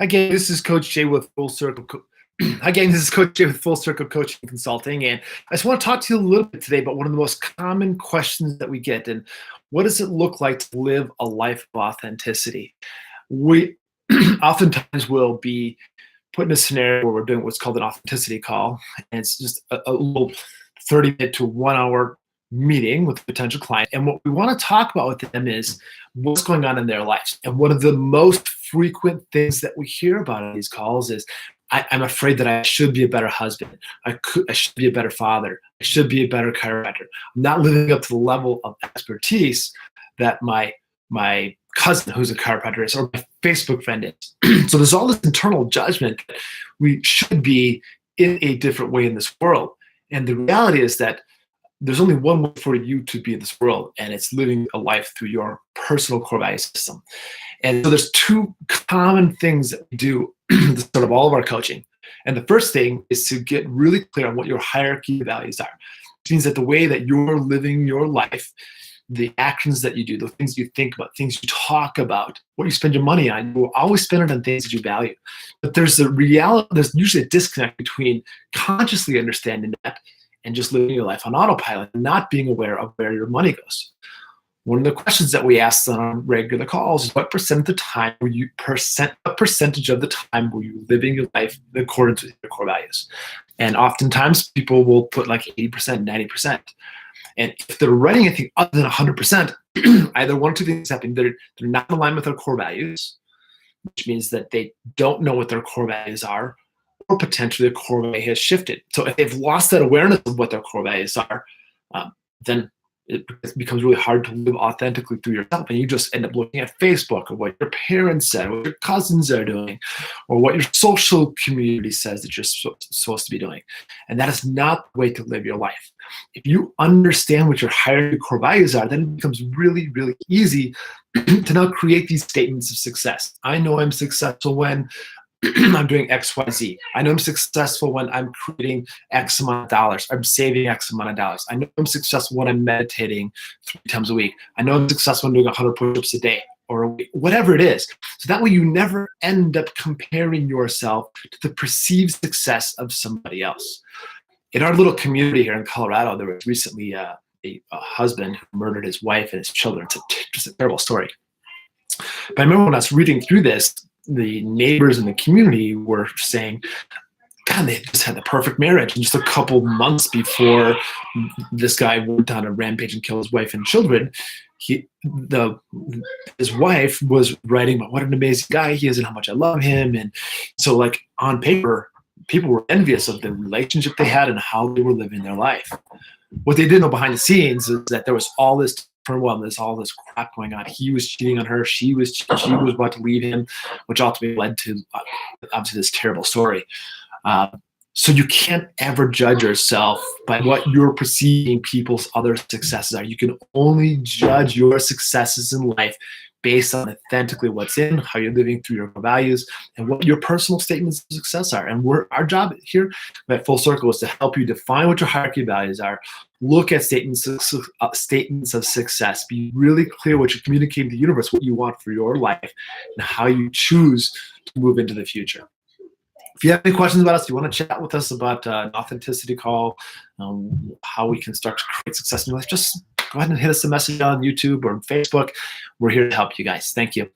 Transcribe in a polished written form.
Again, this is Coach Jay with Full Circle. Again, this is Coach Jay with Full Circle Coaching and Consulting, and I just want to talk to you a little bit today about one of the most common questions that we get, and what does it look like to live a life of authenticity? We oftentimes will be put in a scenario where we're doing what's called an authenticity call, and it's just a little 30-minute to 1 hour meeting with a potential client. And what we want to talk about with them is what's going on in their lives. And one of the most frequent things that we hear about in these calls is, I'm afraid that I should be a better husband. I should be a better father. I should be a better chiropractor. I'm not living up to the level of expertise that my cousin who's a chiropractor is, or my Facebook friend is. So there's all this internal judgment that we should be in a different way in this world. And the reality is that there's only one way for you to be in this world, and it's living a life through your personal core value system. And so there's two common things that we do as sort of all of our coaching. And the first thing is to get really clear on what your hierarchy of values are. Which means that the way that you're living your life, the actions that you do, the things you think about, things you talk about, what you spend your money on, you will always spend it on things that you value. But there's usually a disconnect between consciously understanding that and just living your life on autopilot and not being aware of where your money goes. One of the questions that we ask on regular calls is what percentage of the time were you living your life in accordance with your core values? And oftentimes people will put like 80%, 90%. And if they're writing anything other than 100%, either one or two things happen. They're not in line with their core values, which means that they don't know what their core values are, or potentially the core value has shifted. So if they've lost that awareness of what their core values are, then it becomes really hard to live authentically through yourself, and you just end up looking at Facebook or what your parents said, what your cousins are doing, or what your social community says that you're supposed to be doing. And that is not the way to live your life. If you understand what your higher core values are, then it becomes really, really easy to now create these statements of success. I know I'm successful when I'm doing X, Y, Z. I know I'm successful when I'm creating X amount of dollars. I'm saving X amount of dollars. I know I'm successful when I'm meditating 3 times a week. I know I'm successful when doing 100 push-ups a day or a week, whatever it is. So that way you never end up comparing yourself to the perceived success of somebody else. In our little community here in Colorado, there was recently a husband who murdered his wife and his children. It's just a terrible story. But I remember when I was reading through this, the neighbors in the community were saying, God, they just had the perfect marriage. And just a couple months before this guy went on a rampage and killed his wife and children, his wife was writing about what an amazing guy he is and how much I love him. And so like on paper, people were envious of the relationship they had and how they were living their life. What they didn't know behind the scenes is that there was all this turmoil, there's all this crap going on. He was cheating on her. She was about to leave him, which ultimately led to obviously this terrible story. So you can't ever judge yourself by what you're perceiving people's other successes are. You can only judge your successes in life based on authentically what's in, how you're living through your values, and what your personal statements of success are. And our job here at Full Circle is to help you define what your hierarchy of values are, look at statements of success, be really clear what you're communicating to the universe, what you want for your life, and how you choose to move into the future. If you have any questions about us, if you want to chat with us about an authenticity call, how we can start to create success in your life, just go ahead and hit us a message on YouTube or Facebook. We're here to help you guys. Thank you.